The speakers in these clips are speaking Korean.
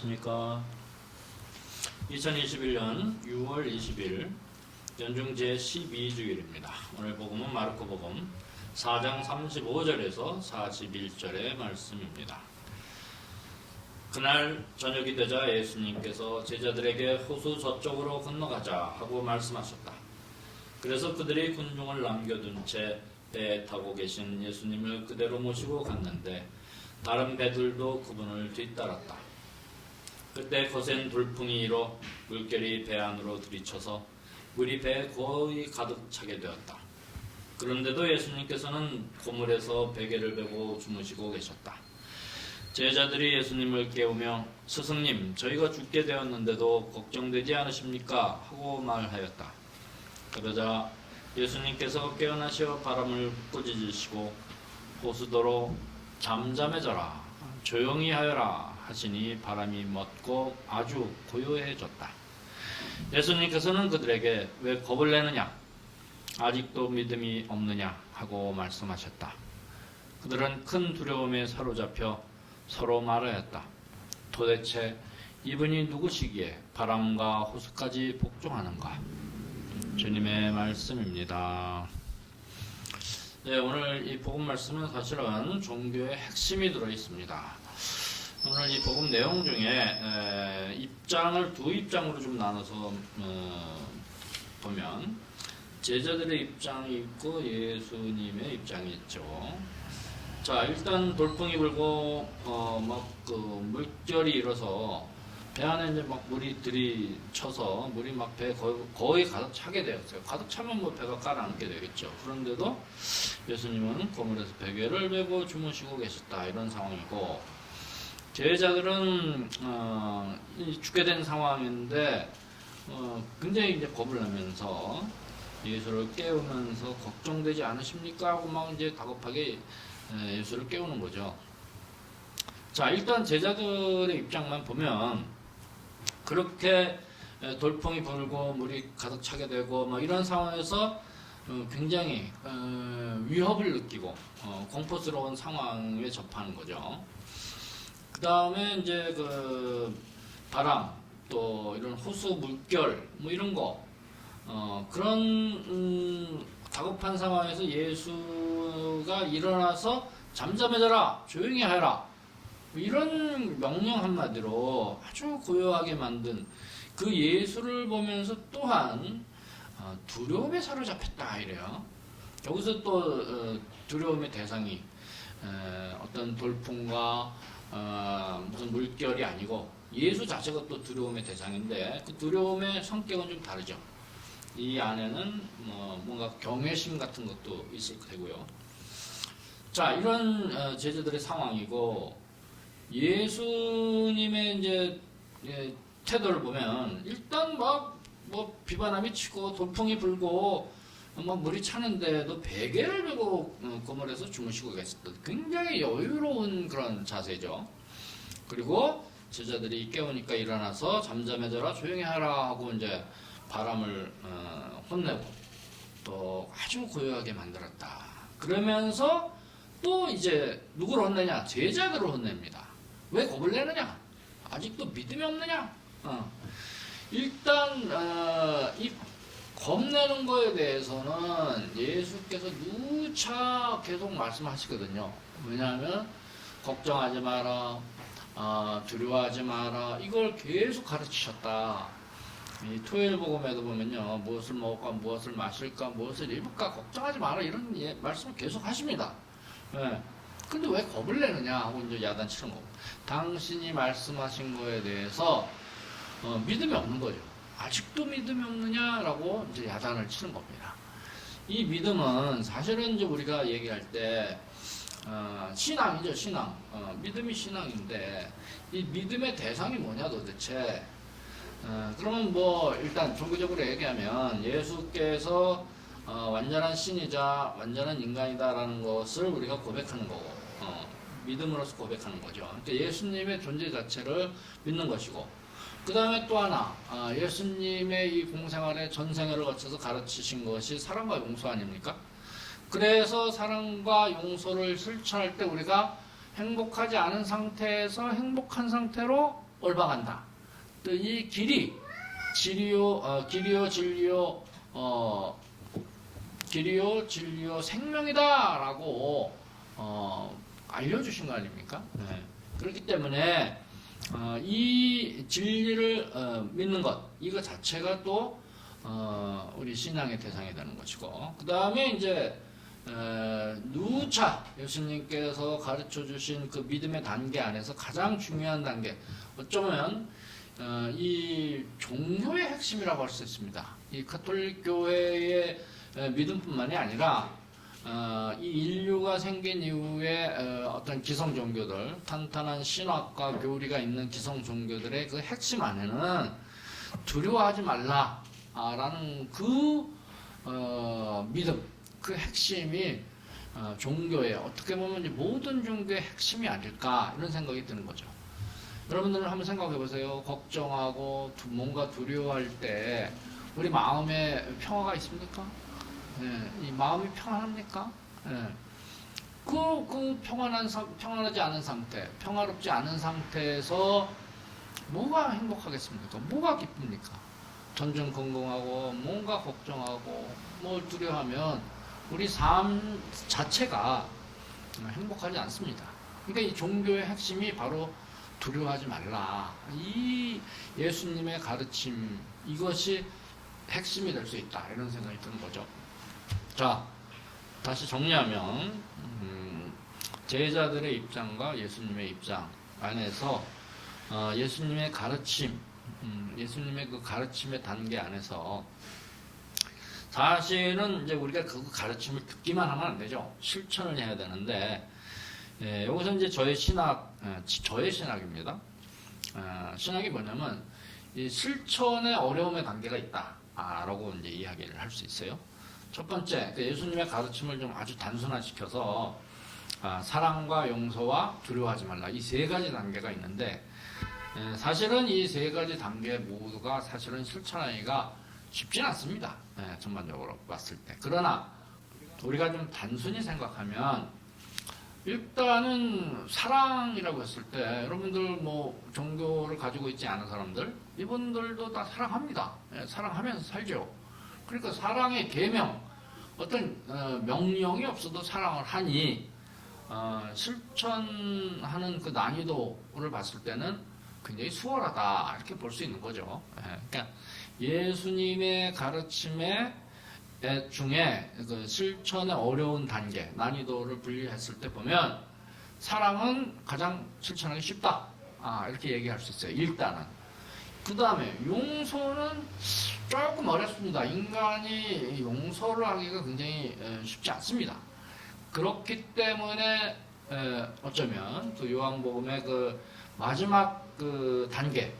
안녕하십니까. 2021년 6월 20일 연중 제12주일입니다. 오늘 복음은 마르코 복음 4장 35절에서 41절의 말씀입니다. 그날 저녁이 되자 예수님께서 제자들에게 호수 저쪽으로 건너가자 하고 말씀하셨다. 그래서 그들이 군중을 남겨둔 채 배에 타고 계신 예수님을 그대로 모시고 갔는데 다른 배들도 그분을 뒤따랐다. 그때 거센 돌풍이 일어 물결이 배 안으로 들이쳐서 물이 배에 거의 가득 차게 되었다. 그런데도 예수님께서는 고물에서 베개를 베고 주무시고 계셨다. 제자들이 예수님을 깨우며 스승님, 저희가 죽게 되었는데도 걱정되지 않으십니까? 하고 말하였다. 그러자 예수님께서 깨어나시어 바람을 꾸짖으시고 호수도로 잠잠해져라, 조용히 하여라 하시니 바람이 멎고 아주 고요해졌다. 예수님께서는 그들에게 왜 겁을 내느냐? 아직도 믿음이 없느냐? 하고 말씀하셨다. 그들은 큰 두려움에 사로잡혀 서로 말하였다. 도대체 이분이 누구시기에 바람과 호수까지 복종하는가? 주님의 말씀입니다. 네, 오늘 이 복음 말씀은 사실은 종교의 핵심이 들어있습니다. 오늘 이 복음 내용 중에 입장을 두 입장으로 좀 나눠서 보면 제자들의 입장이 있고 예수님의 입장이 있죠. 자, 일단 돌풍이 불고 그 물결이 일어서 배 안에 이제 막 물이 들이쳐서 물이 막 배 거의 가득 차게 되었어요. 가득 차면 뭐 배가 가라앉게 되겠죠. 그런데도 예수님은 고물에서 베개를 베고 주무시고 계셨다, 이런 상황이고, 제자들은 죽게 된 상황인데 굉장히 이제 겁을 내면서 예수를 깨우면서 걱정되지 않으십니까? 하고 막 이제 다급하게 예수를 깨우는 거죠. 자, 일단 제자들의 입장만 보면 그렇게 돌풍이 불고 물이 가득 차게 되고 막 이런 상황에서 굉장히 위협을 느끼고 공포스러운 상황에 접하는 거죠. 그 다음에 이제 그 바람, 또 이런 호수 물결 뭐 이런 거, 그런 다급한 상황에서 예수가 일어나서 잠잠해져라, 조용히 하여라, 이런 명령 한마디로 아주 고요하게 만든 그 예수를 보면서 또한 두려움에 사로잡혔다, 이래요. 여기서 또 두려움의 대상이 어떤 돌풍과 무슨 물결이 아니고 예수 자체가 또 두려움의 대상인데, 그 두려움의 성격은 좀 다르죠. 이 안에는 뭔가 경외심 같은 것도 있을 테고요. 자, 이런 제자들의 상황이고, 예수님의 이제 태도를 보면 일단 뭐 비바람이 치고 돌풍이 불고 막 물이 차는데도 베개를 베고 고물에서 주무시고 계셨던 굉장히 여유로운 그런 자세죠. 그리고 제자들이 깨우니까 일어나서 잠잠해져라, 조용히 하라 하고 이제 바람을 혼내고 또 아주 고요하게 만들었다. 그러면서 또 이제 누구를 혼내냐? 제자들을 혼냅니다. 왜 겁을 내느냐? 아직도 믿음이 없느냐? 일단 이 겁내는 거에 대해서는 예수께서 누차 계속 말씀하시거든요. 왜냐하면 걱정하지 마라, 두려워하지 마라, 이걸 계속 가르치셨다. 이 토요일 복음에도 보면요, 무엇을 먹을까, 무엇을 마실까, 무엇을 입을까 걱정하지 마라, 이런 말씀을 계속 하십니다. 네. 근데 왜 겁을 내느냐 하고 이제 야단치는 거고, 당신이 말씀하신 거에 대해서 믿음이 없는 거죠. 아직도 믿음이 없느냐라고 이제 야단을 치는 겁니다. 이 믿음은 사실은 이제 우리가 얘기할 때 신앙이죠, 신앙. 믿음이 신앙인데 이 믿음의 대상이 뭐냐 도대체? 그러면 뭐 일단 종교적으로 얘기하면 예수께서 완전한 신이자 완전한 인간이다라는 것을 우리가 고백하는 거고, 믿음으로써 고백하는 거죠. 그러니까 예수님의 존재 자체를 믿는 것이고, 그 다음에 또 하나, 예수님의 이 공생활의 전생애를 거쳐서 가르치신 것이 사랑과 용서 아닙니까? 그래서 사랑과 용서를 실천할 때 우리가 행복하지 않은 상태에서 행복한 상태로 올바간다. 또 이 길이 길이요 진리요 생명이다라고 알려주신 거 아닙니까? 네. 그렇기 때문에 이 진리를 믿는 것 이거 자체가 또 우리 신앙의 대상이 되는 것이고 그 다음에 이제 누차 예수님께서 가르쳐 주신 그 믿음의 단계 안에서 가장 중요한 단계 어쩌면 이 종교의 핵심이라고 할 수 있습니다. 이 가톨릭 교회의 믿음뿐만이 아니라 이 인류가 생긴 이후에 어떤 기성 종교들 탄탄한 신학과 교리가 있는 기성 종교들의 그 핵심 안에는 두려워하지 말라라는 그 믿음 그 핵심이 종교의 어떻게 보면 모든 종교의 핵심이 아닐까 이런 생각이 드는 거죠. 여러분들은 한번 생각해 보세요. 걱정하고 뭔가 두려워할 때 우리 마음에 평화가 있습니까? 네, 이 마음이 평안합니까? 네. 그 평안하지 않은 상태, 평화롭지 않은 상태에서 뭐가 행복하겠습니까? 뭐가 기쁩니까? 전전긍긍하고 뭔가 걱정하고 뭘 두려워하면 우리 삶 자체가 행복하지 않습니다. 그러니까 이 종교의 핵심이 바로 두려워하지 말라. 이 예수님의 가르침 이것이 핵심이 될 수 있다. 이런 생각이 드는 거죠. 자, 다시 정리하면 제자들의 입장과 예수님의 입장 안에서 예수님의 가르침, 예수님의 그 가르침의 단계 안에서 사실은 이제 우리가 그 가르침을 듣기만 하면 안 되죠. 실천을 해야 되는데 여기서 이제 저의 신학입니다. 신학이 뭐냐면 이 실천의 어려움의 단계가 있다라고 이제 이야기를 할 수 있어요. 첫 번째, 예수님의 가르침을 좀 아주 단순화시켜서 사랑과 용서와 두려워하지 말라 이 세 가지 단계가 있는데 사실은 이 세 가지 단계 모두가 사실은 실천하기가 쉽진 않습니다. 전반적으로 봤을 때. 그러나 우리가 좀 단순히 생각하면 일단은 사랑이라고 했을 때 여러분들 뭐 종교를 가지고 있지 않은 사람들 이분들도 다 사랑합니다. 사랑하면서 살죠. 그러니까 사랑의 계명 어떤 명령이 없어도 사랑을 하니 실천하는 그 난이도를 봤을 때는 굉장히 수월하다 이렇게 볼 수 있는 거죠. 그러니까 예수님의 가르침의 중에 그 실천의 어려운 단계 난이도를 분리했을 때 보면 사랑은 가장 실천하기 쉽다 이렇게 얘기할 수 있어요. 일단은 그 다음에 용서는 조금 어렵습니다. 인간이 용서를 하기가 굉장히 쉽지 않습니다. 그렇기 때문에 어쩌면 그 요한복음의 그 마지막 그 단계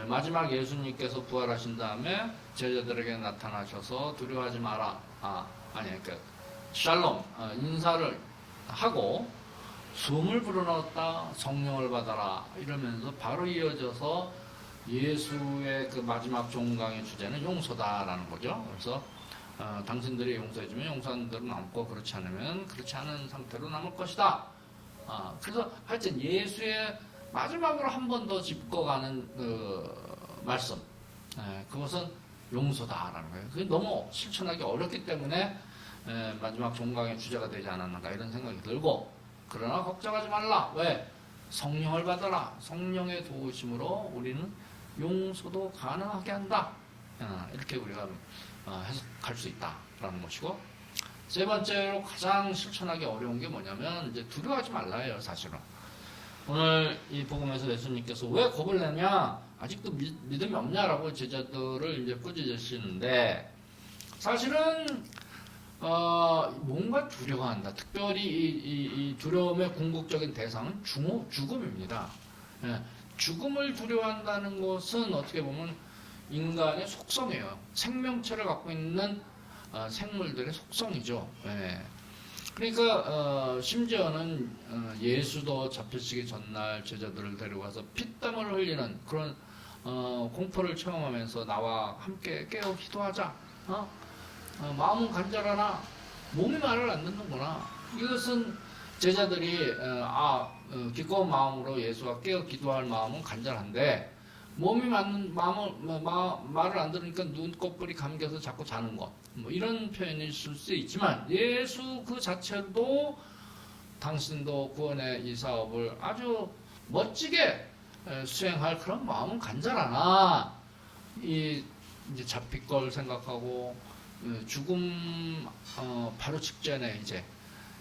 마지막 예수님께서 부활하신 다음에 제자들에게 나타나셔서 두려워하지 마라. 그러니까 샬롬 인사를 하고 숨을 불어넣었다 성령을 받아라 이러면서 바로 이어져서 예수의 그 마지막 종강의 주제는 용서다라는 거죠. 그래서 당신들이 용서해주면 용서하는 대로 남고 그렇지 않으면 그렇지 않은 상태로 남을 것이다. 그래서 하여튼 예수의 마지막으로 한 번 더 짚어가는 그 말씀 그것은 용서다라는 거예요. 그게 너무 실천하기 어렵기 때문에 마지막 종강의 주제가 되지 않았는가 이런 생각이 들고 그러나 걱정하지 말라. 왜? 성령을 받아라. 성령의 도우심으로 우리는 용서도 가능하게 한다. 이렇게 우리가 해석할 수 있다라는 것이고 세 번째로 가장 실천하기 어려운 게 뭐냐면 이제 두려워하지 말라예요. 사실은 오늘 이 복음에서 예수님께서 왜 겁을 내냐 아직도 믿음이 없냐라고 제자들을 이제 꾸짖으시는데 사실은 뭔가 두려워한다. 특별히 이 두려움의 궁극적인 대상은 죽음입니다. 죽음을 두려워한다는 것은 어떻게 보면 인간의 속성이에요. 생명체를 갖고 있는 생물들의 속성이죠. 그러니까 심지어는 예수도 잡히시기 전날 제자들을 데려가서 피땀을 흘리는 그런 공포를 체험하면서 나와 함께 깨어 기도하자. 마음은 간절하나 몸이 말을 안 듣는구나. 이것은 제자들이 기꺼운 마음으로 예수와 깨어 기도할 마음은 간절한데 몸이 맞는 말을 안 들으니까 눈꺼풀이 감겨서 자꾸 자는 것, 뭐 이런 표현이 있을 수 있지만 예수 그 자체도 당신도 구원의 이 사업을 아주 멋지게 수행할 그런 마음은 간절하나 이제 잡힐 걸 생각하고 죽음 바로 직전에 이제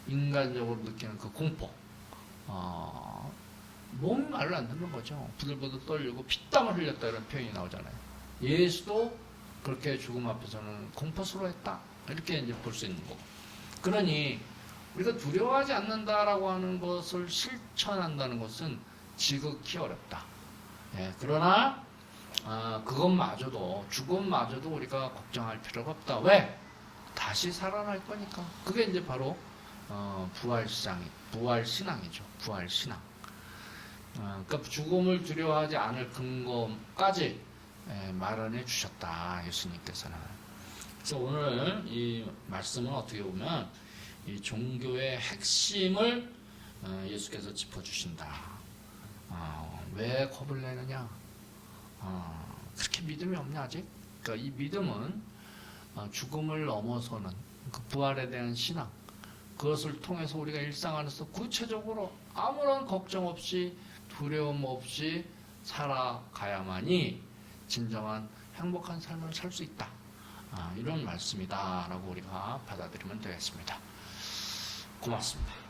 인간적으로 느끼는 그 공포, 몸이 말을 안 듣는 거죠. 부들부들 떨리고 피땀을 흘렸다 이런 표현이 나오잖아요. 예수도 그렇게 죽음 앞에서는 공포스러워했다 이렇게 이제 볼 수 있는 거고. 그러니 우리가 두려워하지 않는다라고 하는 것을 실천한다는 것은 지극히 어렵다. 예, 그러나 그것마저도 죽음마저도 우리가 걱정할 필요가 없다. 왜? 다시 살아날 거니까. 그게 이제 바로 부활신앙이죠. 부활신앙. 그러니까 죽음을 두려워하지 않을 근거까지 마련해 주셨다. 예수님께서는. 그래서 오늘 이 말씀은 어떻게 보면 이 종교의 핵심을 예수께서 짚어주신다. 왜 겁을 내느냐? 그렇게 믿음이 없냐 아직? 그러니까 이 믿음은 죽음을 넘어서는 그 부활에 대한 신앙, 그것을 통해서 우리가 일상 안에서 구체적으로 아무런 걱정 없이 두려움 없이 살아가야만이 진정한 행복한 삶을 살 수 있다. 이런 말씀이다 라고 우리가 받아들이면 되겠습니다. 고맙습니다.